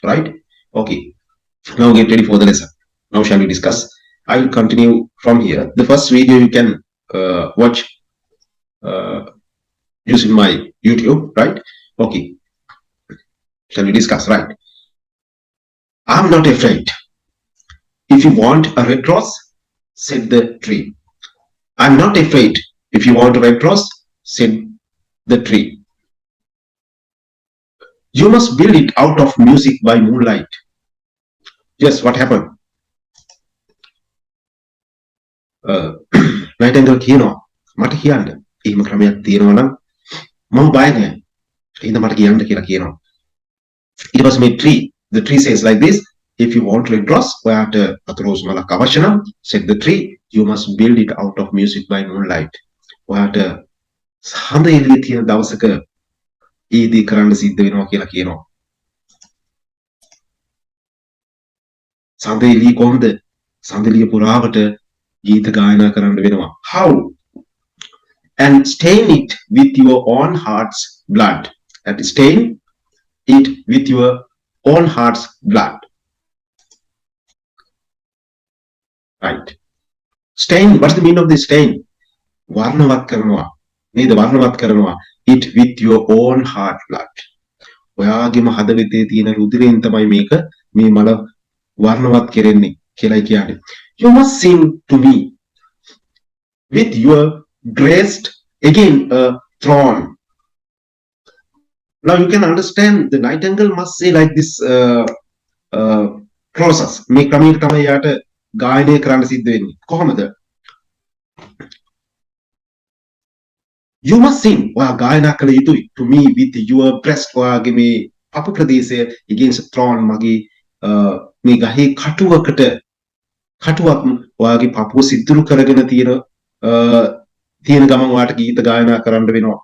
right? Okay, now get ready for the lesson. Now shall we discuss? I will continue from here. The first video you can watch uh, using my YouTube, right? Okay, shall we discuss? Right, I'm not afraid. If you want a red rose, said the tree. I'm not afraid. If you want a red rose, said the tree. You must build it out of music by moonlight. Yes, what happened? Nightingale කියනවා මට කියන්න. එහෙම ක්‍රමයක් තියෙනවා නම් මම බය නැහැ. එහෙනම් මට කියන්න කියලා කියනවා. ඊට පස්සේ මේ tree, the tree says like this, if you want red rose, ඔයාට අතරෝස් මලක් අවශ්‍ය නම්, said the tree, you must build it out of music by moonlight. ඔයාට හඳ එළිය තියෙන දවසක ඒ දේ කරන්න සිද්ධ වෙනවා කියලා කියනවා. සඳ එළිය කොහොමද? සඳ එළිය පුරාවට ගීත ගායනා කරන්න වෙනවා. How? And stain it with your own heart's blood. And stain it with your own heart's blood. Right. Stain, what's the meaning of the stain? වර්ණවත් කරනවා. නේද? වර්ණවත් කරනවා. It with your own heart blood. ඔයාගේම හදවතේ තියෙන රුධිරයෙන් තමයි මේක මේ මල වර්ණවත් කෙරෙන්නේ කියලායි කියන්නේ. You must sing to me with your graced again a throne. Now you can understand the nightingale must say like this process. මේ ක්‍රමයක තමයි යාට ගායනය කරන්න සිද්ධ වෙන්නේ. කොහොමද? You must sing. ඔයා ගායනා කළ යුතුයි to me with your breast. ඔයාගේ මේ පපු ප්‍රදේශය against a throne. මගේ මේ ගහේ කටුවකට කටුවක් ඔයාගේ පපුව සිදුරු කරගෙන තියෙන ගමන් ඔයාට ගීත ගායනා කරන්න වෙනවා.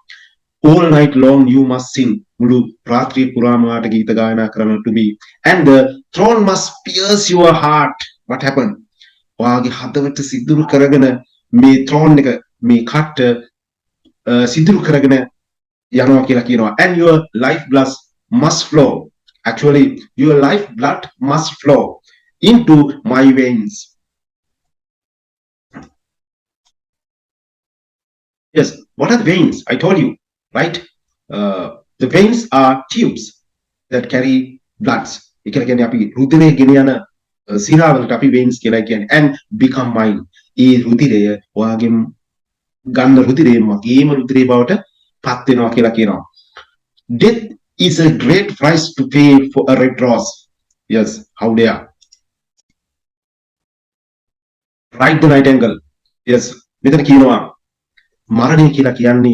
All night long you must sing. මුළු රාත්‍රිය පුරාම ඔයාට ගීත ගායනා කරන්න to me. And the throne must pierce your heart. What happened? ඔයාගේ හදවත සිදුරු කරගෙන මේ throne එක මේ කට සිදුරු කරගෙන යනවා කියලා කියනවා. And your life blood must flow. Actually, your life blood must flow into my veins. Yes, what are the veins? I told you, right? The veins are tubes that carry bloods. එකල කියන්නේ අපි රුධිරය ගෙන යන සිරාවලට අපි veins කියලා කියන්නේ. And become mine. ඒ රුධිරය ඔයාගේ ගන්න රුධිරය මගේම රුධිරය බවට පත් වෙනවා කියලා කියනවා. Death is a great price to pay for a red rose. Yes, how dare. Write the nightingale. Yes, මෙතන කියනවා මරණය කියලා කියන්නේ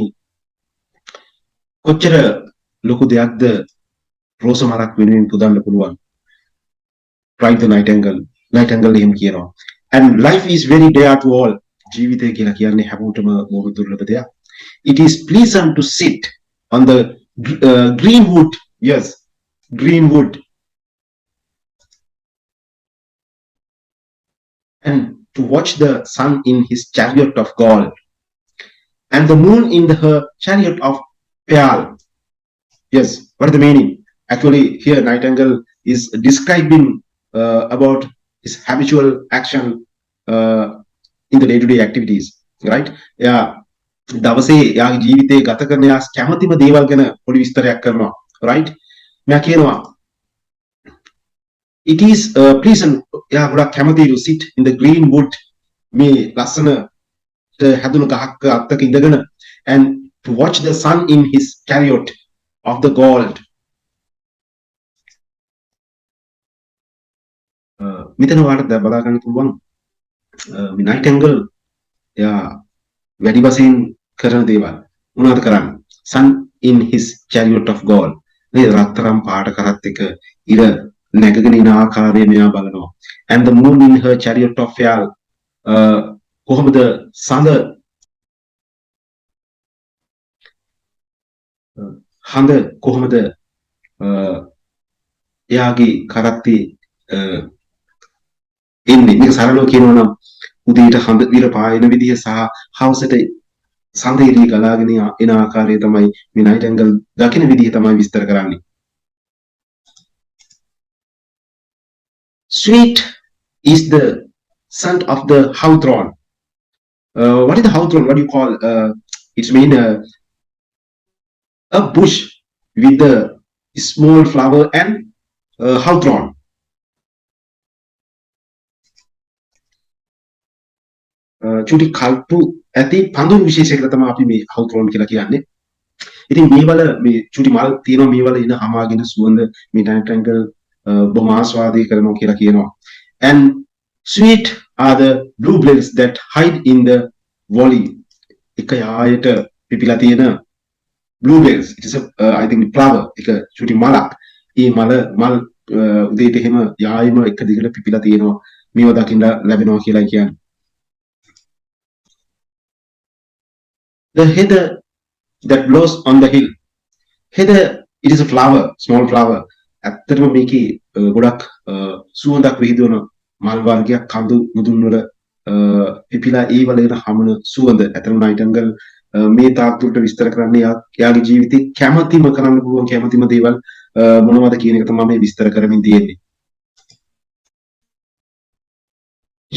කොච්චර ලොකු දෙයක්ද රෝස මරක් වෙනුවෙන් පුදන්න පුළුවන්. Write the nightingale. Nightingale එහෙම කියනවා. And life is very dear to all. ජීවිතය කියලා කියන්නේ හැමෝටම බොහොම දුර්ලභ දෙයක්. It is pleasant to sit on the green wood. Yes, green wood. And to watch the sun in his chariot of gold. And the moon in her chariot of pearl. Yes, what is the meaning? Actually, here Nightingale is describing about his habitual action in the day-to-day activities, right? Yeah, දවසේ යාගේ ජීවිතේ ගත කරන යා කැමැතිම දේවල් ගැන පොඩි විස්තරයක් කරනවා, right? මෙයා කියනවා it is pleasant, යා ගොඩක් කැමති to sit in the green wood, මේ ලස්සන හැදුණු ගහක අත්තක ඉඳගෙන, and to watch the sun in his chariot of the gold. මෙතන ඔයාලට බලා ගන්න පුළුවන් මේ Nightingale යා වැඩි වශයෙන් කරන දේවල් මොනවද කරන්නේ? Sun in his chariot of gold. මේ රත්තරන් පාට කරත් එක ඉර නැගගෙන ඉන ආකාරය මෙයා බලනවා. And the moon in her chariot of pearl. කොහොමද සඳ හඳ කොහොමද එයාගේ කරත්තේ එන්නේ? මේක සරලව කියනවා නම් උදේට හඳ විර පායන විදිය සහ හවසට සඳ එළිය ගලාගෙන එන ආකාරය තමයි මේ Nightingale දකින විදිය තමයි විස්තර කරන්නේ. Sweet is the son of the hawthorn. What is the hawthorn? What do you call? It's mean a bush with a small flower and hawthorn. චුටි කල්පු ඇති පඳුරු විශේෂයකට තමයි අපි මේ හවුතරෝන් කියලා කියන්නේ. ඉතින් මේවල මේ චුටි මල් තියෙනවා මේවල ඉන හමාගෙන සුවඳ මේ නයිට්‍රැන්ගල් බොහොම ආස්වාදේ කරනවා කියලා කියනවා. And sweet are the bluebells that hide in the valley. එක යායට පිපිලා තියෙන bluebells. It is a I think flower. එක චුටි මලක්. ඒ මල් උදේට එහෙම යායම එක දිගට පිපිලා තියෙනවා. මේව දකින්න ලැබෙනවා කියලා කියන්නේ. The heather that blows on the hill. Heather, it is a flower, small flower. ඇත්තටම මේකේ ගොඩක් සුවඳක් විහිදුවන මල් වර්ගයක් කඳු මුදුන් වල පිපිලා ඒ වල එන හමන සුවඳ. ඇත්තටම නයිටන්ගල් මේ තාක්තුලට විස්තර කරන්නේ යාගේ ජීවිතේ කැමැතිම කරන්න පුළුවන් කැමැතිම දේවල් මොනවද කියන එක තමයි මේ විස්තර කරමින් තියෙන්නේ.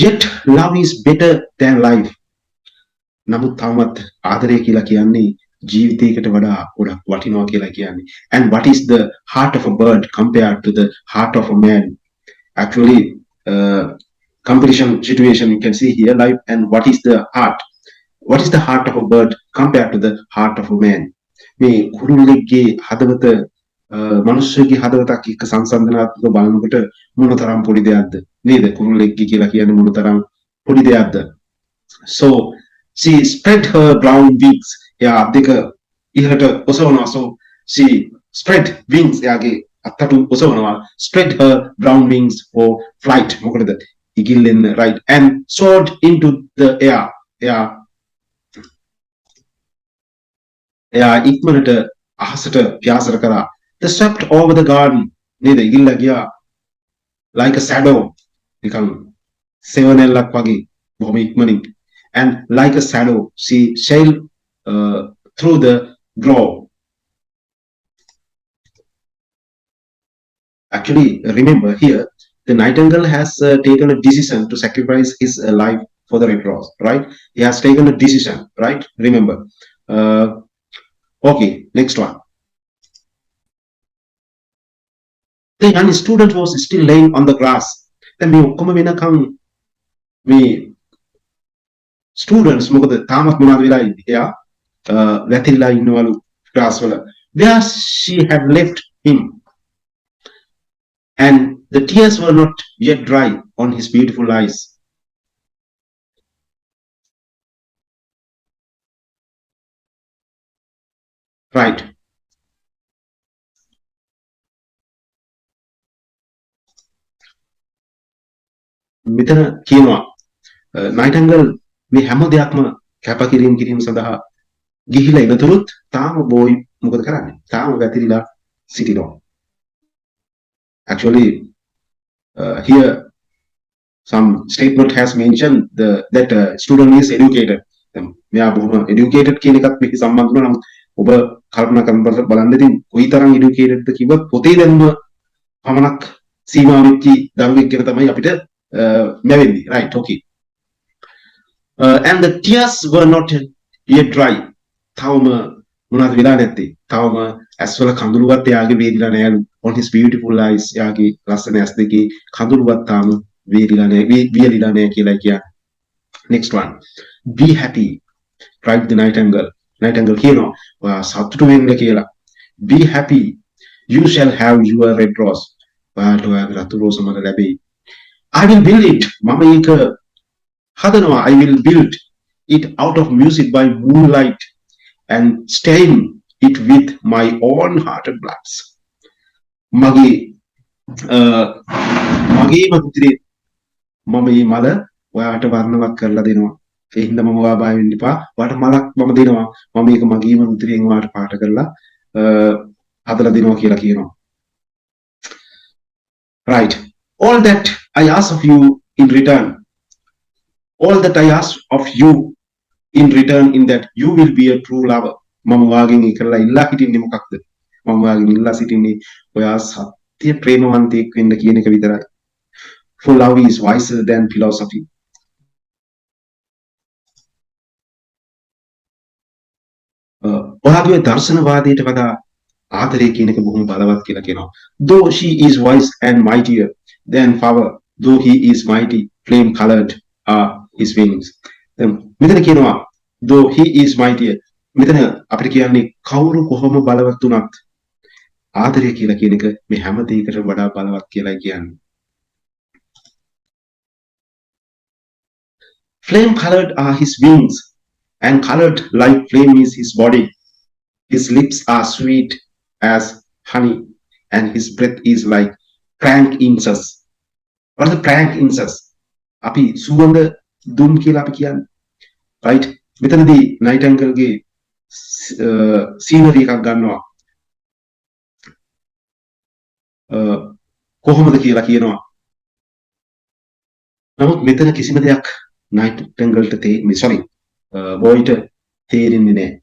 Yet love is better than life. නමුත් තවමත් ආදරය කියලා කියන්නේ ජීවිතයකට වඩා ගොඩක් වටිනවා කියලා කියන්නේ. And what is the heart of a bird compared to the heart of a man? Actually, competition situation you can see here, life and what is the heart? What is the heart of a bird compared to the heart of a man? මේ කුරුල්ලෙක්ගේ හදවත මනුස්සයෙක්ගේ හදවතක් එක්ක සංසන්දනාත්මක බලනකොට මොනතරම් පොඩි දෙයක්ද නේද? කුරුල්ලෙක්ගේ කියලා කියන්නේ මොනතරම් පොඩි දෙයක්ද? So she spread her brown wings. Yeah, දෙක ඉහළට ඔසවනවා. So she spread wings. එයාගේ අත්තටු ඔසවනවා. Spread her brown wings for flight. මොකටද? ඉගිල්ලෙන්න, right? And soared into the air. එයා ඉක්මනට අහසට ව්‍යාසර කරා. They swept over the garden. නේද? ඉගිල්ල ගියා like a shadow. නිකන් සෙවණැල්ලක් වගේ බොහොම ඉක්මනින්. And like a shadow, she sailed through the grove. Actually, remember here, the nightingale has taken a decision to sacrifice his life for the Red Cross, right? He has taken a decision, right? Remember. Okay, next one. The young student was still laying on the grass. Then me students මොකද තාමත් මොනවද වෙලා ඉන්නේ? එයා වැතිරිලා ඉන්නවලු class වල. There she had left him. And the tears were not yet dry on his beautiful eyes. Right. මෙතන කියනවා නයිටන්ගල් මේ හැම දෙයක්ම කැපකිරීම කිරීම සඳහා ගිහිලා ඉනතුරුත් තාම බෝයි මොකද කරන්නේ? තාම වැතිරිලා සිටිනවා. Actually, here some statement has mentioned that student is educated. මෙයා බොහොම educated කියන එකත් මේක සම්බන්ධ වෙනවා. නමුත් ඔබ කල්පනා කරන බලන්න ඉතින් කොයිතරම් educated ද කිව්වොත් පොතේ දැනුම පමණක් සීමා වෙච්ච දරුවෙක් ගැන තමයි අපිට මැවෙන්නේ. Right, okay. And the tears were not yet dry. තවම මොනවද වෙලා නැත්තේ? තවම ඇස්වල කඳුළුවත් එයාගේ වේදිලා නෑලු. On his beautiful eyes, එයාගේ ලස්සන ඇස් දෙකේ කඳුළුවත් තාම වේදිලා නෑ, වියලිලා නෑ කියලා කියන්නේ. Next one. Be happy. Cried the nightingale. Nightingale කියනවා ඔයා සතුටු වෙන්න කියලා. Be happy. You shall have your red rose. ඔයාට ඔයාගේ රතු රෝස මල ලැබෙයි. I will build it. මම ඒක හදනවා. I will build it out of music by moonlight and stain it with my own hearted bloods. මගේ පුත්‍රේ මම මේ මල ඔයාට වර්ණවත් කරලා දෙනවා. ඒ හින්දා මම ඔයා බය වෙන්න එපා. ඔයාට මලක් මම දෙනවා. මම මේක මගේම පුත්‍රයෙන් ඔයාට පාට කරලා හදලා දෙනවා කියලා කියනවා. Right. All that I ask of you in return. All that I ask of you in return in that you will be a true lover. මම වාගෙන් ඉකලා ඉල්ලා හිටින්නේ මොකක්ද? මම වාගෙන් ඉල්ලා සිටින්නේ ඔයා සත්‍ය ප්‍රේමවන්තයෙක් වෙන්න කියන එක විතරයි. For love is wiser than philosophy. ඔයාගේ දර්ශනවාදයට වඩා ආදරය කියන එක බොහොම බලවත් කියලා කියනවා. Though she is wise and mightier than power, though he is mighty, flame colored are his wings. දැන් මෙතන කියනවා though he is mightier. මෙතන අපිට කියන්නේ කවුරු කොහොම බලවත් වුණත් ආදරය කියලා කියන එක මේ හැම දෙයකටම වඩා බලවත් කියලායි කියන්නේ. Flame colored are his wings, and colored like flame is his body. His lips are sweet as honey, and his breath is like frank incense. What is the frank incense? අපි සුවඳ දුම් කියලා අපි කියන්නේ. right? මෙතනදී Nightingaleගේ සීනරි එකක් ගන්නවා. කොහොමද කියලා කියනවා. නමුත් මෙතන කිසිම දෙයක් Nightingaleට boyට තේරෙන්නේ නැහැ.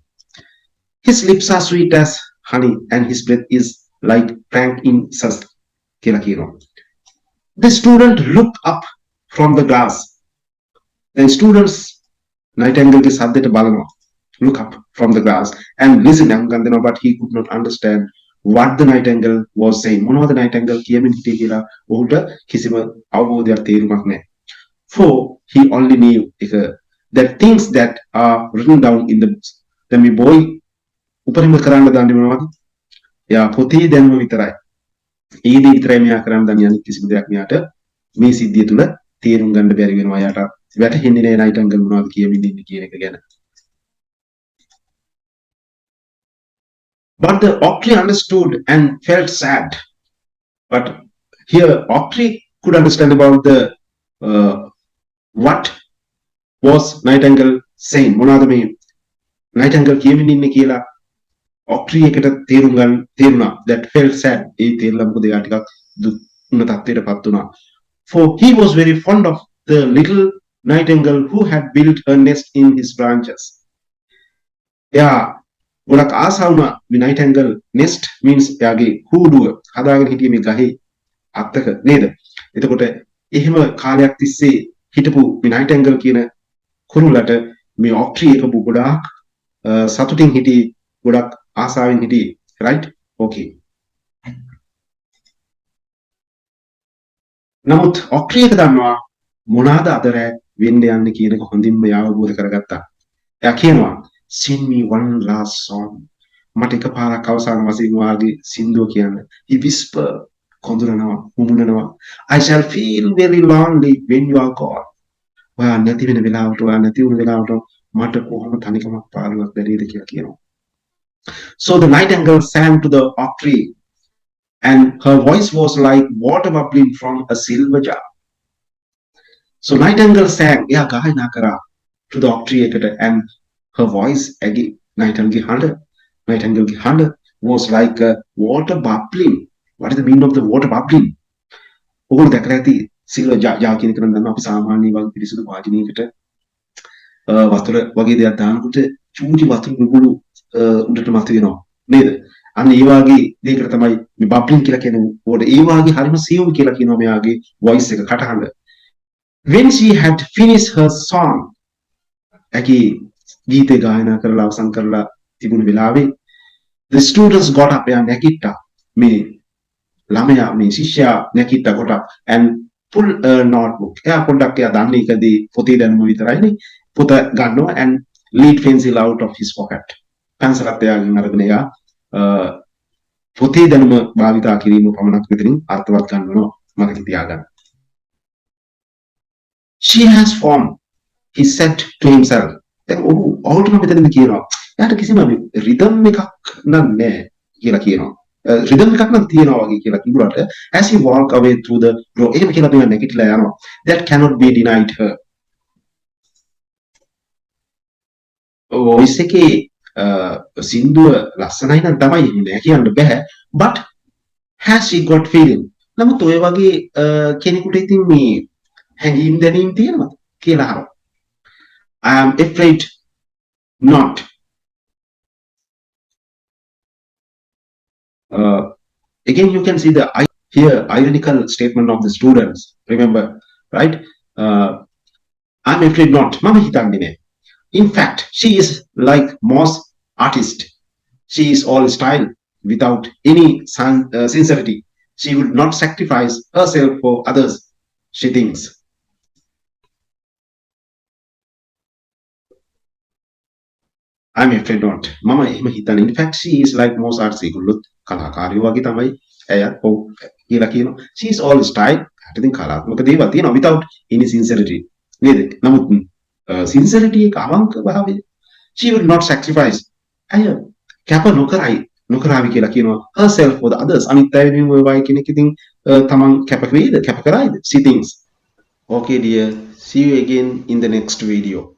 His lips are sweet as honey and his breath is like frank incense කියලා කියනවා. The student looked up from the glass. The students Nightingaleගේ සද්දයට බලනවා. Look up from the glass and listen but he could not understand what the Nightingale was saying. මොනවද Nightingale කියමින් හිටියේ කියලා ඔහුට කිසිම අවබෝධයක් තේරුමක් නැහැ. For he only knew that things that are written down in the books. Then මේ boy උපරිම කරන්න දන්නේ මොනවද? එයා පොතේ දැනුම විතරයි. ඒ දේ විතරයි මෙයා කරන්න දන්නේ. අනිත් කිසිම දෙයක් මෙයාට මේ සිද්ධිය තුල තේරුම් ගන්න බැරි වෙනවා. එයාට වැටහෙන්නේ නැහැ Nightingale මොනවද කියමින් ඉන්නේ කියන එක ගැන. But the Octree understood and felt sad. But here Octree could understand about the what was Nightingale saying. මොනවද මේ Nightingale කියමින් ඉන්නේ කියලා Octree එකට තේරුණා. That felt sad. ඒ තේරලා මොකද එයා ටිකක් දුක්ුණ තත්ත්වයටපත් වුණා. For he was very fond of the little Nightingale who had built a nest in his branches. එයා ගොඩක් ආසා වුණා මේ Nightingale nest means එයාගේ හූඩුව හදාගෙන හිටියේ මේ ගහේ අත්තක නේද? එතකොට එහෙම කාලයක් තිස්සේ හිටපු මේ Nightingale කියන කුරුල්ලට මේ Octree එක ගොඩාක් සතුටින් හිටියේ ගොඩක් ආසාවෙන් හිටියේ right? okay. නමුත් Octree එක දන්නවා මොනවාද අදර වෙන්න යන්නේ කියන එක හොඳින්ම අවබෝධ කරගත්තා. එයා කියනවා sing me one last song. මට එකපාරක් අවසාන වශයෙන් වාගේ සින්දුව කියන්න. He whisper කොඳුරනවා මුමුණනවා. I shall feel very lonely when you are gone. ඔයා නැති වෙන වෙලාවට ඔයා නැති වුණ වෙලාවට මට කොහොම තනිකමක් පාළුවක් දැනෙයිද කියලා කියනවා. So the Nightingale sang to the Octree and her voice was like water bubbling from a silver jar. So Nightingale sang, එයා ගායනා කරා to the Octree එකට and her voice again Nightingaleගේ හඬ was like a water bubbling. What is the meaning of the water bubbling? ඔගොල්ලෝ දැකලා ඇති silver jar කියන එක නම් දන්නවා අපි සාමාන්‍ය වගේ පිරිසිදු වාජනයකට වතුර වගේ දෙයක් දානකොට චූටි වතුර බුබුලු උඩට මතුවෙනවා නේද? අන්න ඒ වගේ දෙයකට තමයි මේ bubbling කියලා කියන්නේ. උඩ ඒ වගේ හරිම සියුම් කියලා කියනවා මෙයාගේ voice එක කටහඬ. When she had finished her song, ඇගේ ගීතේ ගායනා කරලා අවසන් කරලා තිබුණු වෙලාවේ the students got up and නැගිට්ටා. මේ ළමයා මේ ශිෂ්‍යයා නැගිට්ටා කොට and pull a notebook. එයා පොඩ්ඩක් එයා දන්නේ එකදී පොතේ දැනුම විතරයිනේ. පොත ගන්නවා and lead pencil out of his pocket. පැන්සලත් එයාගෙන් අරගෙන එයා පොතේ දැනුම භාවිතා කිරීම පමණක් මෙතනින් අර්ථවත් ගන්නවා මතක තියාගන්න. She has formed, he said to himself. දැන් ඔහුට මෙතනදී කියනවා එයාට කිසිම රිද්ම් එකක් නැහැ කියලා කියනවා. රිද්ම් එකක් නම් තියෙනවා වගේ කියලා කිව්වට as he walk away through the door එහෙම කියලා මෙයා නැගිටලා යනවා. That cannot be denied her. voice එකේ සින්දුව ලස්සනයි නම් තමයි නෑ කියන්න බෑ. But has she got feeling? නමුත් ඔය වගේ කෙනෙකුට ඉතින් මේ හැඟීම් දැනීම් තියෙනවද කියලා අහනවා. I am afraid not. Again you can see the here ironical statement of the students. Remember, right? Uh, I'm afraid not. Mama hitandine. In fact, she is like most artist. She is all style without any sincerity. She would not sacrifice herself for others, she thinks. I'm afraid not. Mama එහෙම හිතන්නේ. In fact, she is like most artists. ඒගොල්ලොත් කලාකාරයෝ වගේ තමයි. ඇයත් ඔව් කියලා කියනවා. She is all style. ඉතින් කලාත්මක දේවල් තියෙනවා without any sincerity. නේද? නමුත් sincerity එක අවංක භාවය. She would not sacrifice. ඇය කැප නොකරාවි කියලා කියනවා. Herself for the others. අනිත් අය වෙනුවෙන් ඔය වගේ කෙනෙක් ඉතින් තමන් කැප වෙයිද? කැප කරයිද? She thinks. Okay dear. See you again in the next video.